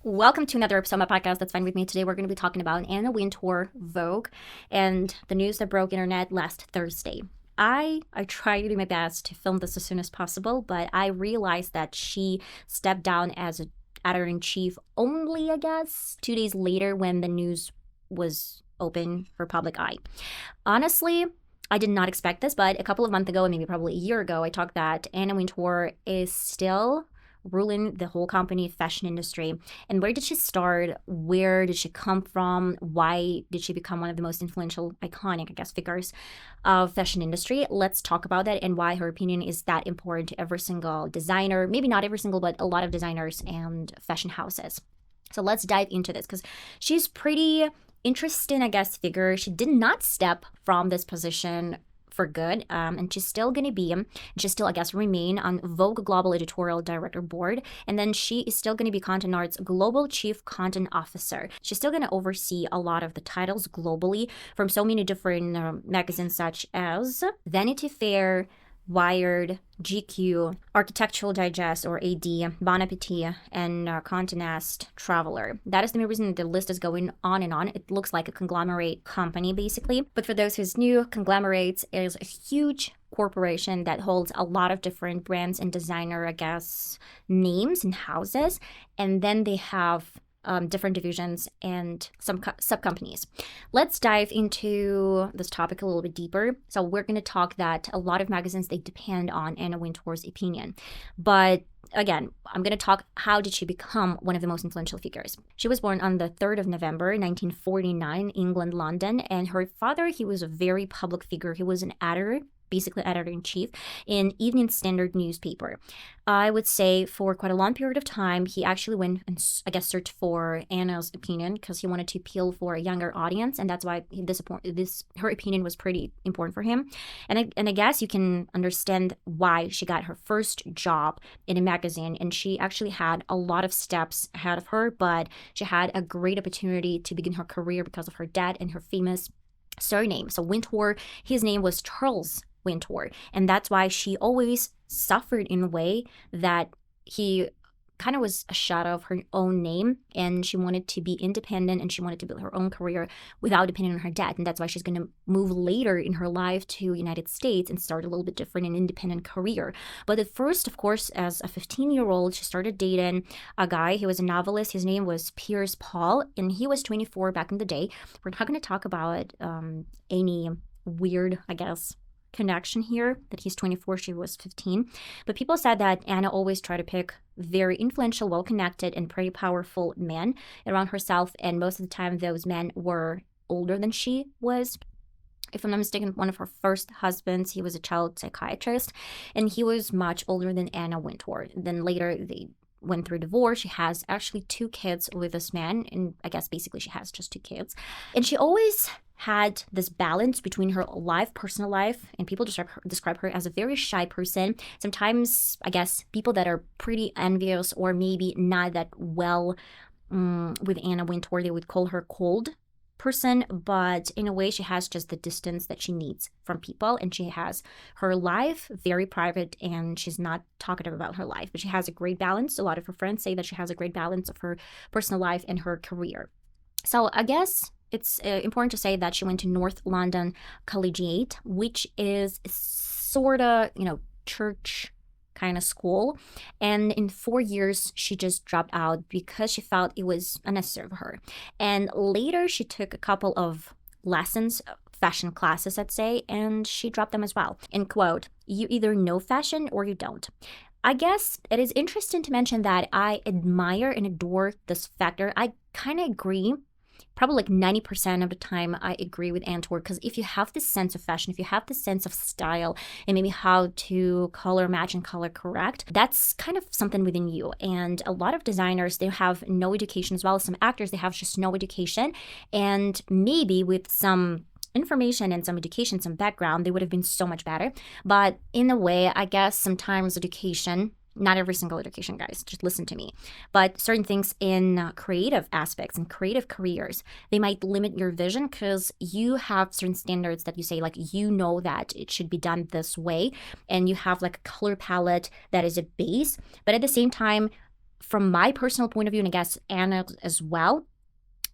Welcome to another episode of my podcast. That's fine with me. Today we're going to be talking about Anna Wintour, Vogue, and the news that broke internet last Thursday. I try to do my best to film this as soon as possible, but I realized that she stepped down as a editor-in-chief only, I guess, 2 days later when the news was open for public eye. Honestly, I did not expect this, but a couple of months ago, and maybe probably a year ago, I talked that Anna Wintour is still ruling the whole company fashion industry. And where did she start? Where did she come from? Why did she become one of the most influential, iconic, I guess, figures of fashion industry? Let's talk about that and why her opinion is that important to every single designer. Maybe not every single, but a lot of designers and fashion houses. So let's dive into this because she's pretty interesting, I guess, figure. She did not step from this position for good, and she's still going to be, she's still, I guess, remain on Vogue Global Editorial Director Board, and then she is still going to be Content Art's Global Chief Content Officer. She's still going to oversee a lot of the titles globally from so many different magazines such as Vanity Fair, Wired, GQ, Architectural Digest or AD, Bon Appetit, and Condé Nast Traveler. That is the main reason the list is going on and on. It looks like a conglomerate company, basically. But for those who's new, conglomerates is a huge corporation that holds a lot of different brands and designer, I guess, names and houses. And then they have different divisions and some sub-companies. Let's dive into this topic a little bit deeper. So we're going to talk that a lot of magazines, they depend on Anna Wintour's opinion. But again, I'm going to talk how did she become one of the most influential figures. She was born on the 3rd of November, 1949, England, London. And her father, he was a very public figure. He was an editor, basically editor-in-chief, in Evening Standard newspaper. I would say for quite a long period of time, he actually went and, I guess, searched for Anna's opinion because he wanted to appeal for a younger audience, and that's why her opinion was pretty important for him. And I guess you can understand why she got her first job in a magazine, and she actually had a lot of steps ahead of her, but she had a great opportunity to begin her career because of her dad and her famous surname. So Wintour, his name was Charles Wintour, and that's why she always suffered in a way that he kind of was a shadow of her own name, and she wanted to be independent and she wanted to build her own career without depending on her dad. And that's why she's going to move later in her life to United States and start a little bit different and independent career. But at first, of course, as a 15-year-old, she started dating a guy. He was a novelist. His name was Piers Paul, and he was 24 back in the day. We're not going to talk about any weird, I guess, connection here, that he's 24, she was 15. But people said that Anna always tried to pick very influential, well-connected, and pretty powerful men around herself, and most of the time those men were older than she was. If I'm not mistaken, one of her first husbands, he was a child psychiatrist, and he was much older than Anna Wintour. Then later they went through divorce. She has actually 2 kids with this man, and I guess basically she has just 2 kids. And she always had this balance between her life, personal life, and people describe her as a very shy person. Sometimes, I guess, people that are pretty envious or maybe not that well with Anna Wintour, they would call her cold person, but in a way she has just the distance that she needs from people, and she has her life very private, and she's not talkative about her life, but she has a great balance. A lot of her friends say that she has a great balance of her personal life and her career. So I guess it's important to say that she went to North London Collegiate, which is sort of, church kind of school. And in 4 years, she just dropped out because she felt it was unnecessary for her. And later, she took a couple of lessons, fashion classes, I'd say, and she dropped them as well. And quote, "You either know fashion or you don't." I guess it is interesting to mention that I admire and adore this factor. I kind of agree. Probably like 90% of the time I agree with Antour, because if you have this sense of fashion, if you have this sense of style and maybe how to color match and color correct, that's kind of something within you. And a lot of designers, they have no education, as well as some actors, they have just no education. And maybe with some information and some education, some background, they would have been so much better. But in a way, I guess sometimes education, not every single education, guys, just listen to me, but certain things in creative aspects and creative careers, they might limit your vision because you have certain standards that you say, like, you know that it should be done this way, and you have like a color palette that is a base, but at the same time, from my personal point of view, and I guess Anna as well,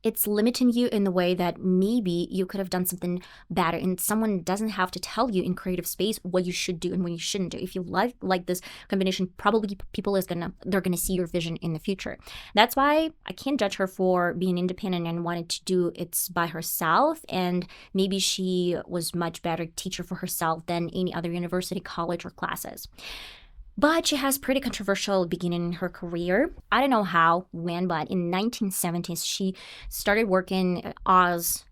it's limiting you in the way that maybe you could have done something better, and someone doesn't have to tell you in creative space what you should do and what you shouldn't do. If you like this combination, probably they're gonna see your vision in the future. That's why I can't judge her for being independent and wanted to do it by herself, and maybe she was much better teacher for herself than any other university, college, or classes. But she has pretty controversial beginning in her career. I don't know how, when, but in 1970s, she started working at Oz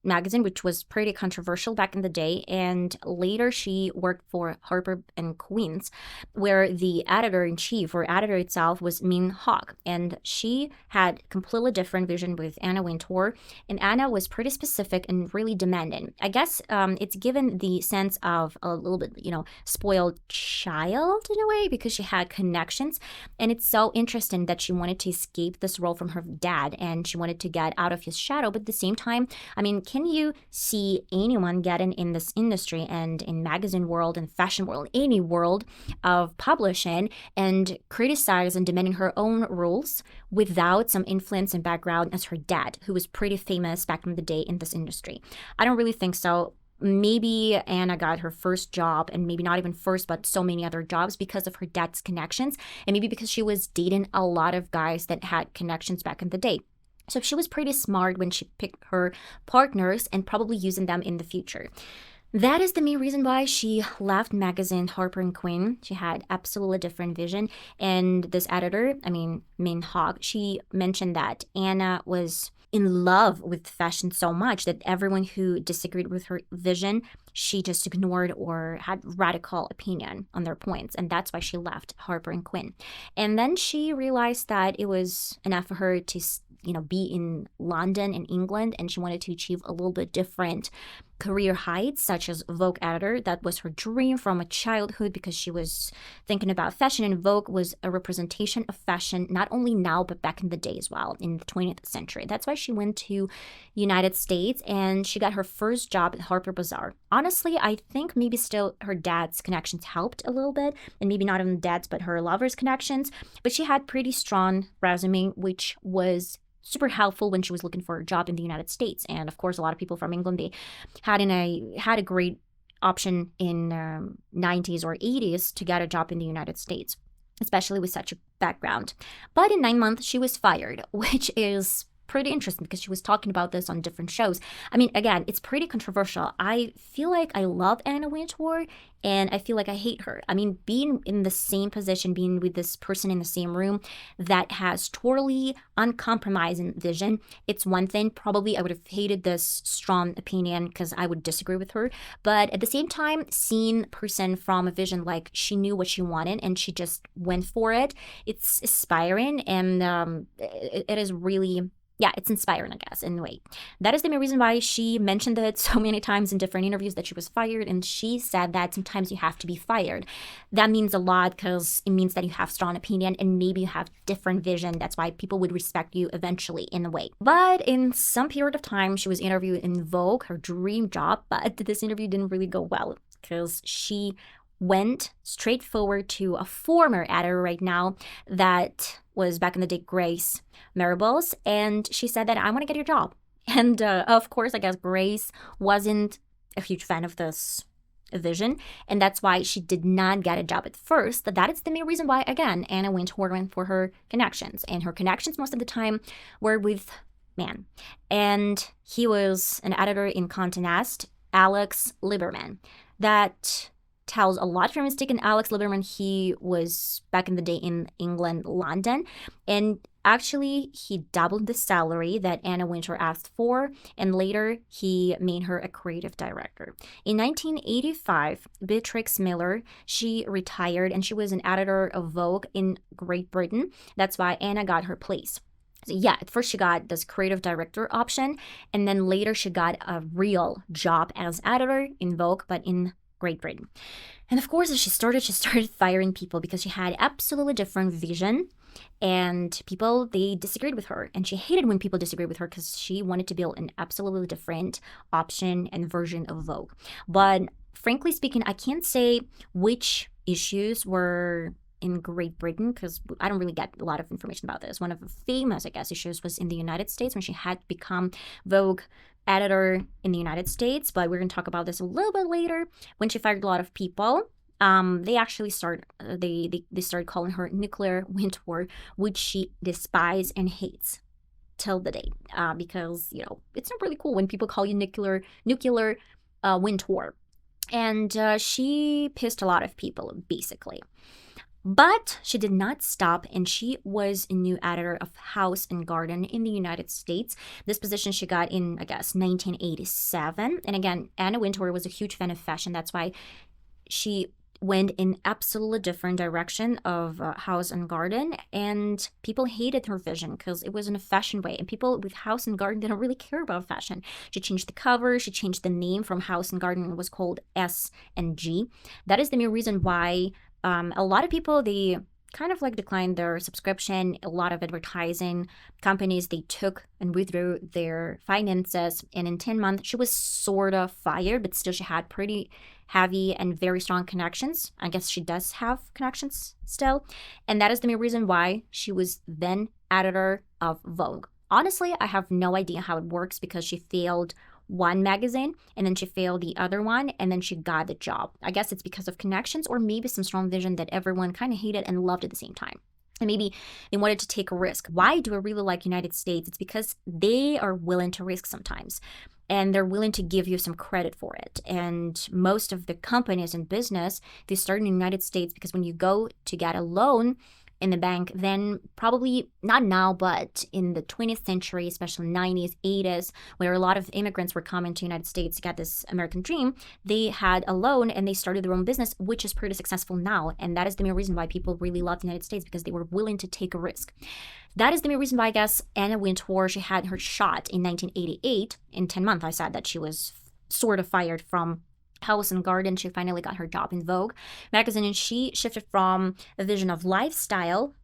magazine, which was pretty controversial back in the day, and later she worked for Harper and Queens, where the editor-in-chief or editor itself was Min Hogg, and she had completely different vision with Anna Wintour, and Anna was pretty specific and really demanding. I guess it's given the sense of a little bit, spoiled child in a way, because she had connections, and it's so interesting that she wanted to escape this role from her dad, and she wanted to get out of his shadow, but at the same time, I mean, can you see anyone getting in this industry and in magazine world and fashion world, any world of publishing, and criticize and demanding her own rules without some influence and background as her dad, who was pretty famous back in the day in this industry? I don't really think so. Maybe Anna got her first job, and maybe not even first, but so many other jobs because of her dad's connections, and maybe because she was dating a lot of guys that had connections back in the day. So she was pretty smart when she picked her partners and probably using them in the future. That is the main reason why she left magazine Harper and Quinn. She had absolutely different vision. And this editor, Min Hogg, she mentioned that Anna was in love with fashion so much that everyone who disagreed with her vision, she just ignored or had radical opinion on their points. And that's why she left Harper and Quinn. And then she realized that it was enough for her to be in London and England, and she wanted to achieve a little bit different career heights, such as Vogue editor. That was her dream from a childhood, because she was thinking about fashion, and Vogue was a representation of fashion, not only now, but back in the day as well, in the 20th century. That's why she went to United States, and she got her first job at Harper Bazaar. Honestly, I think maybe still her dad's connections helped a little bit, and maybe not even dad's, but her lover's connections, but she had pretty strong resume, which was super helpful when she was looking for a job in the United States. And of course, a lot of people from England, they had a great option in 90s or 80s to get a job in the United States, especially with such a background. But in 9 months, she was fired, which is pretty interesting because she was talking about this on different shows. Again, it's pretty controversial. I feel like I love Anna Wintour, and I feel like I hate her. Being in the same position, being with this person in the same room that has totally uncompromising vision, it's one thing. Probably I would have hated this strong opinion because I would disagree with her. But at the same time, seeing a person from a vision, like she knew what she wanted and she just went for it, it's inspiring, and it is really... yeah, it's inspiring, I guess, in a way. That is the main reason why she mentioned it so many times in different interviews, that she was fired, and she said that sometimes you have to be fired. That means a lot because it means that you have strong opinion and maybe you have different vision. That's why people would respect you eventually in a way. But in some period of time, she was interviewed in Vogue, her dream job, but this interview didn't really go well because she went straight forward to a former editor right now that was back in the day, Grace Maribels, and she said that I want to get your job. And of course, I guess Grace wasn't a huge fan of this vision, and that's why she did not get a job at first. That is the main reason why, again, Anna Wintour went for her connections, and her connections most of the time were with man, and he was an editor in Condé Nast, Alex Liberman. That tells a lot. If I'm mistaken, Alex Liberman, he was back in the day in England, London, and actually he doubled the salary that Anna Wintour asked for, and later he made her a creative director. In 1985, Beatrix Miller, she retired, and she was an editor of Vogue in Great Britain. That's why Anna got her place. So yeah, at first she got this creative director option, and then later she got a real job as editor in Vogue, but in Great Britain. And of course, as she started firing people because she had absolutely different vision, and people, they disagreed with her, and she hated when people disagreed with her because she wanted to build an absolutely different option and version of Vogue. But frankly speaking, I can't say which issues were in Great Britain, because I don't really get a lot of information about this. One of the famous, I guess, issues was in the United States when she had become Vogue editor in the United States, but we're going to talk about this a little bit later. When she fired a lot of people, they actually started calling her Nuclear Wintour, which she despises and hates till the date, because it's not really cool when people call you nuclear Wintour. And she pissed a lot of people, basically. But she did not stop, and she was a new editor of House and Garden in the United States. This position she got in, I guess, 1987. And again, Anna Wintour was a huge fan of fashion. That's why she went in absolutely different direction of House and Garden, and people hated her vision because it was in a fashion way, and people with House and Garden didn't really care about fashion. She changed the cover, she changed the name from House and Garden. It was called S and G. That is the main reason why a lot of people, they kind of like declined their subscription. A lot of advertising companies, they took and withdrew their finances, and in 10 months she was sort of fired, but still she had pretty heavy and very strong connections. I guess she does have connections still, and that is the main reason why she was then editor of Vogue. Honestly, I have no idea how it works, because she failed one magazine and then she failed the other one, and then she got the job. I guess it's because of connections, or maybe some strong vision that everyone kind of hated and loved at the same time. And maybe they wanted to take a risk. Why do I really like United States? It's because they are willing to risk sometimes, and they're willing to give you some credit for it. And most of the companies in business, they start in the United States, because when you go to get a loan in the bank, then probably not now, but in the 20th century, especially 90s, 80s, where a lot of immigrants were coming to the United States to get this American dream, they had a loan and they started their own business, which is pretty successful now. And that is the main reason why people really love the United States, because they were willing to take a risk. That is the main reason why, I guess, Anna Wintour, she had her shot in 1988. In 10 months, I said that she was sort of fired from House and Garden. She finally got her job in Vogue magazine, and she shifted from a vision of lifestyle,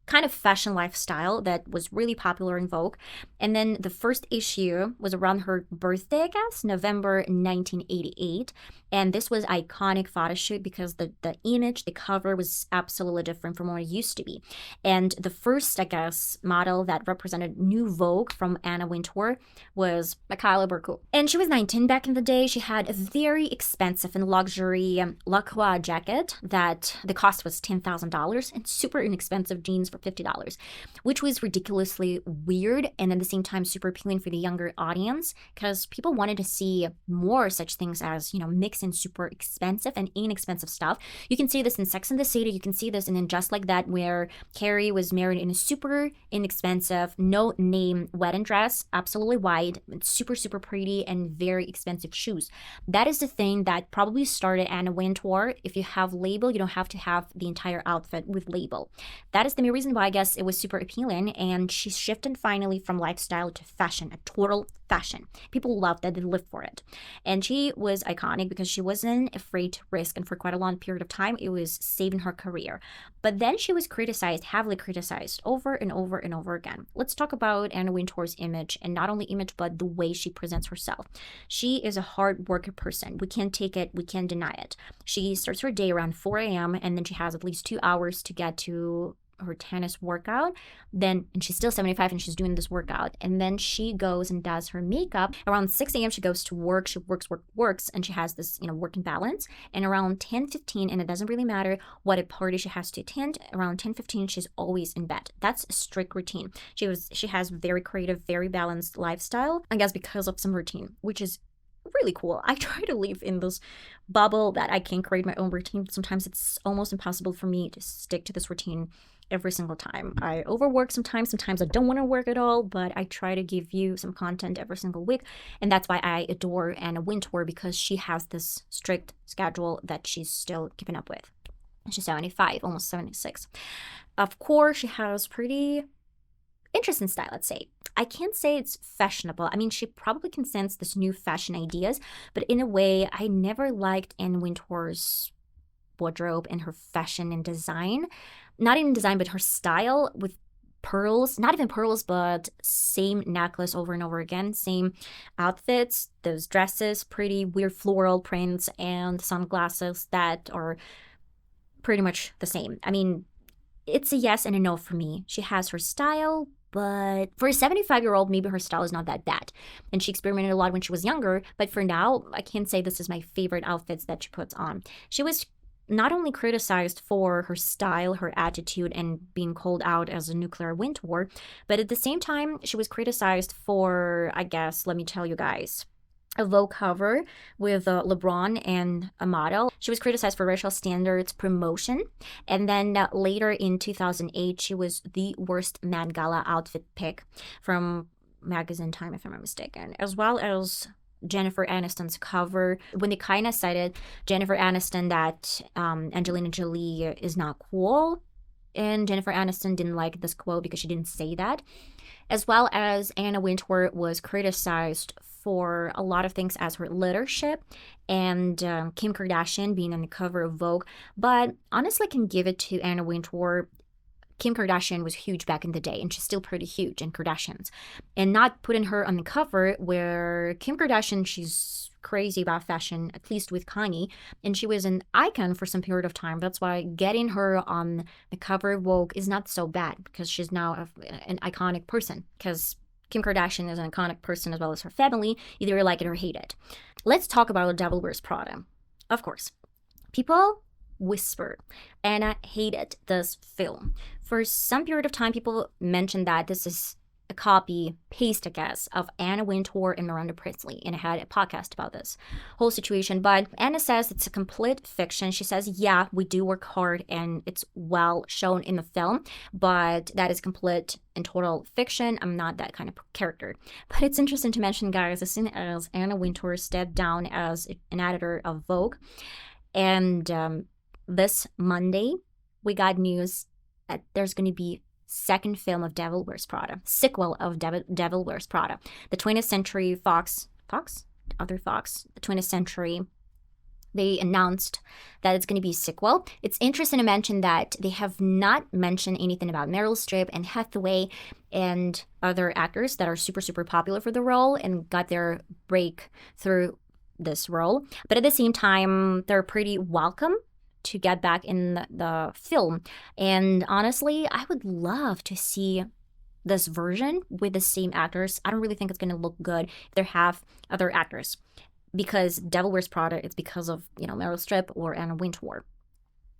kind of fashion lifestyle, that was really popular in Vogue. And then the first issue was around her birthday, I guess, November 1988. And this was iconic photo shoot, because the image, the cover was absolutely different from what it used to be. And the first, I guess, model that represented new Vogue from Anna Wintour was Michaela Burku. And she was 19 back in the day. She had a very expensive and luxury La Croix jacket that the cost was $10,000, and super inexpensive jeans for $50, which was ridiculously weird, and at the same time super appealing for the younger audience, because people wanted to see more such things as, mix in super expensive and inexpensive stuff. You can see this in Sex and the City. You can see this in Just Like That, where Carrie was married in a super inexpensive, no name wedding dress, absolutely white, super, super pretty, and very expensive shoes. That is the thing that probably started Anna Wintour. If you have label, you don't have to have the entire outfit with label. That is the main reason why, I guess, it was super appealing, and she shifted finally from lifestyle to fashion, a total fashion. People loved that, they lived for it. And she was iconic because she wasn't afraid to risk, and for quite a long period of time, it was saving her career. But then she was criticized, heavily criticized, over and over and over again. Let's talk about Anna Wintour's image, and not only image, but the way she presents herself. She is a hard worker person. We can't take it, we can't deny it. She starts her day around 4 a.m., and then she has at least 2 hours to get to her tennis workout, and she's still 75 and she's doing this workout, and then she goes and does her makeup. Around 6 a.m. she goes to work. She works, and she has this working balance. And around 10:15, and it doesn't really matter what a party she has to attend, around 10:15 she's always in bed. That's a strict routine. She has very creative, very balanced lifestyle, I guess, because of some routine, which is really cool. I try to live in this bubble that I can create my own routine. Sometimes it's almost impossible for me to stick to this routine every single time. I overwork sometimes I don't want to work at all, but I try to give you some content every single week. And that's why I adore Anna Wintour, because she has this strict schedule that she's still keeping up with. She's 75, almost 76. Of course, she has pretty interesting style, let's say. I can't say it's fashionable. I mean, she probably can sense this new fashion ideas, but in a way, I never liked Anna Wintour's wardrobe and her fashion and design. Not even design, but her style with pearls, not even pearls, but same necklace over and over again, same outfits, those dresses, pretty weird floral prints, and sunglasses that are pretty much the same. I mean, it's a yes and a no for me. She has her style, but for a 75-year-old, maybe her style is not that bad. And she experimented a lot when she was younger, but for now, I can't say this is my favorite outfits that she puts on. She was not only criticized for her style, her attitude, and being called out as a nuclear winter, but at the same time, she was criticized for, I guess, let me tell you guys, a Vogue cover with LeBron and a model. She was criticized for racial standards promotion. And then later in 2008, she was the worst Met Gala outfit pick from magazine Time, if I'm not mistaken, as well as Jennifer Aniston's cover, when they kind of cited Jennifer Aniston that Angelina Jolie is not cool. And Jennifer Aniston didn't like this quote because she didn't say that. As well as Anna Wintour was criticized for a lot of things as her leadership, and Kim Kardashian being on the cover of Vogue. But honestly, I can give it to Anna Wintour. Kim Kardashian was huge back in the day, and she's still pretty huge in Kardashians. And not putting her on the cover where Kim Kardashian, she's crazy about fashion, at least with Kanye, and she was an icon for some period of time. That's why getting her on the cover of Vogue is not so bad, because she's now an iconic person, because Kim Kardashian is an iconic person as well as her family. Either you like it or hate it. Let's talk about The Devil Wears Prada. Of course, people whisper, Anna hated this film. For some period of time, people mentioned that this is a copy paste, I guess, of Anna Wintour and Miranda Priestly, and I had a podcast about this whole situation. But Anna says it's a complete fiction. She says, yeah, we do work hard and it's well shown in the film, but that is complete and total fiction. I'm not that kind of character. But it's interesting to mention, guys, as soon as Anna Wintour stepped down as an editor of Vogue, and this Monday we got news that there's going to be second film of Devil Wears Prada, sequel of Devil Wears Prada. The 20th Century Fox, the 20th Century, they announced that it's going to be a sequel. It's interesting to mention that they have not mentioned anything about Meryl Streep and Hathaway and other actors that are super, super popular for the role and got their break through this role. But at the same time, they're pretty welcome to get back in the film. And honestly, I would love to see this version with the same actors. I don't really think it's going to look good if they have other actors, because Devil Wears Prada, it's because of, Meryl Streep or Anna Wintour.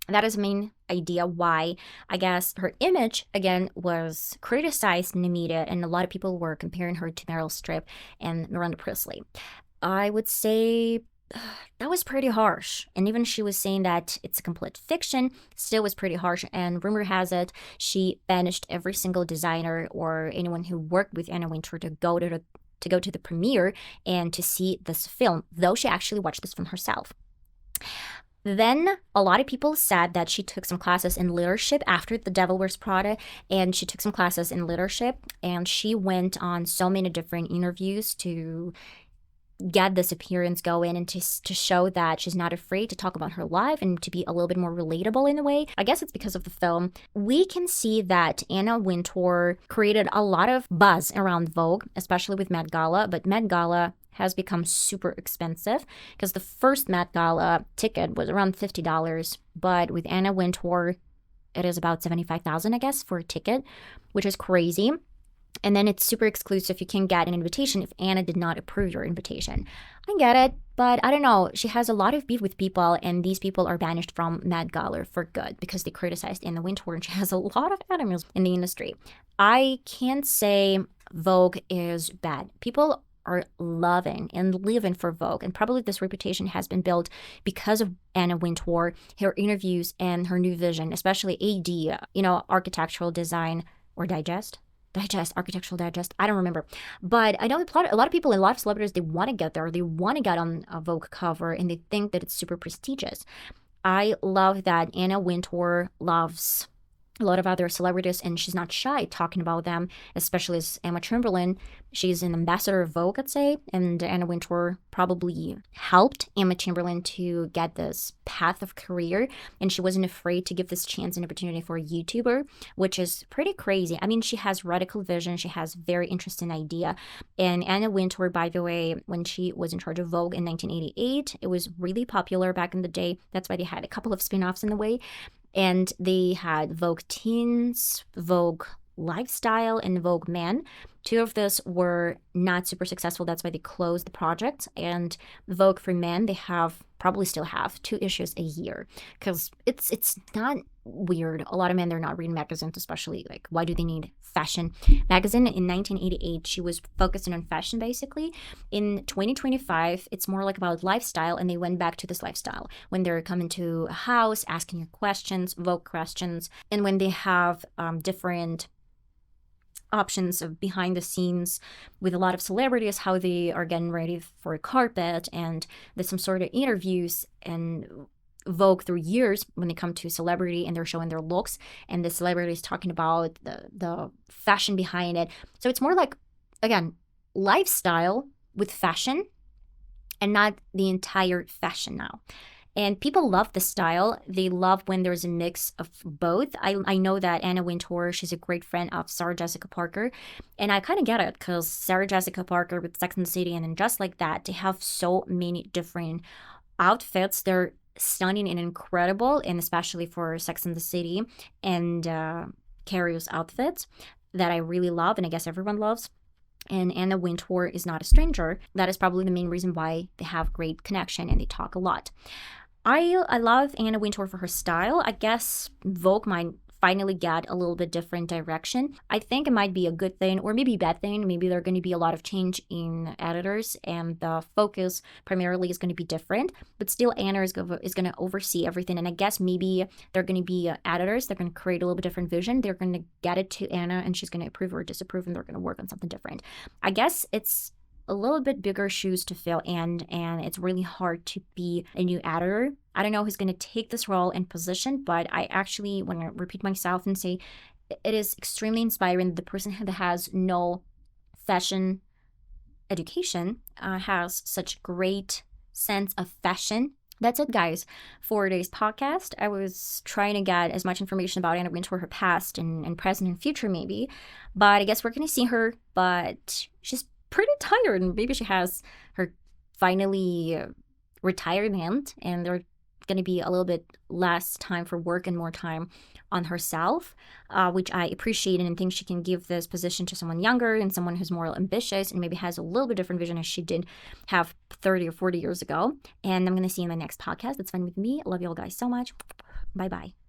That is the main idea why, I guess, her image, again, was criticized in the media, and a lot of people were comparing her to Meryl Streep and Miranda Priestly. I would say that was pretty harsh. And even she was saying that it's a complete fiction, still was pretty harsh. And rumor has it, she banished every single designer or anyone who worked with Anna Wintour to go to the premiere and to see this film, though she actually watched this film herself. Then a lot of people said that she took some classes in leadership after The Devil Wears Prada, and she took some classes in leadership, and she went on so many different interviews to get this appearance going and to show that she's not afraid to talk about her life and to be a little bit more relatable in a way. I guess it's because of the film. We can see that Anna Wintour created a lot of buzz around Vogue, especially with Met Gala, but Met Gala has become super expensive because the first Met Gala ticket was around $50, but with Anna Wintour, it is about $75,000, I guess, for a ticket, which is crazy. And then it's super exclusive. You can get an invitation if Anna did not approve your invitation. I get it, but I don't know. She has a lot of beef with people, and these people are banished from Met Gala for good because they criticized Anna Wintour, and she has a lot of enemies in the industry. I can't say Vogue is bad. People are loving and living for Vogue, and probably this reputation has been built because of Anna Wintour, her interviews, and her new vision, especially AD, architectural design or architectural digest, I don't remember. But I know a lot of people, a lot of celebrities, they want to get there. They want to get on a Vogue cover, and they think that it's super prestigious. I love that Anna Wintour loves a lot of other celebrities, and she's not shy talking about them, especially as Emma Chamberlain. She's an ambassador of Vogue, I'd say, and Anna Wintour probably helped Emma Chamberlain to get this path of career, and she wasn't afraid to give this chance and opportunity for a YouTuber, which is pretty crazy. I mean, she has radical vision, she has very interesting idea, and Anna Wintour, by the way, when she was in charge of Vogue in 1988, it was really popular back in the day. That's why they had a couple of spin-offs in the way. And they had Vogue Teens, Vogue Lifestyle, and Vogue Men. Two of those were not super successful. That's why they closed the project. And Vogue for Men, they probably still have 2 issues a year, because it's not weird. A lot of men, they're not reading magazines, especially like, why do they need fashion magazine? In 1988, she was focusing on fashion basically. In 2025, it's more like about lifestyle, and they went back to this lifestyle when they're coming to a house, asking your questions, Vogue questions, and when they have different options of behind the scenes with a lot of celebrities, how they are getting ready for a carpet, and there's some sort of interviews and Vogue through years when they come to celebrity and they're showing their looks, and the celebrity is talking about the fashion behind it. So it's more like, again, lifestyle with fashion, and not the entire fashion now. And people love the style. They love when there's a mix of both. I know that Anna Wintour, she's a great friend of Sarah Jessica Parker. And I kind of get it, because Sarah Jessica Parker with Sex and the City and Just Like That, they have so many different outfits. They're stunning and incredible, and especially for Sex and the City and Carrie's outfits that I really love, and I guess everyone loves. And Anna Wintour is not a stranger. That is probably the main reason why they have great connection and they talk a lot. I love Anna Wintour for her style. I guess Vogue might finally get a little bit different direction. I think it might be a good thing, or maybe a bad thing. Maybe there are going to be a lot of change in editors, and the focus primarily is going to be different. But still, Anna is going to oversee everything. And I guess maybe they're going to be editors. They're going to create a little bit different vision. They're going to get it to Anna, and she's going to approve or disapprove, and they're going to work on something different. I guess it's a little bit bigger shoes to fill, and it's really hard to be a new editor. I don't know who's going to take this role and position, but I actually want to repeat myself and say it is extremely inspiring. The person that has no fashion education has such great sense of fashion. That's it, guys, for today's podcast. I was trying to get as much information about Anna Wintour, her past and present and future maybe, but I guess we're going to see her, but she's pretty tired, and maybe she has her finally retirement, and there's going to be a little bit less time for work and more time on herself, which I appreciate, and I think she can give this position to someone younger and someone who's more ambitious and maybe has a little bit different vision as she did have 30 or 40 years ago. And I'm going to see you in the next podcast. That's fine with me. I love you all guys so much. Bye-bye.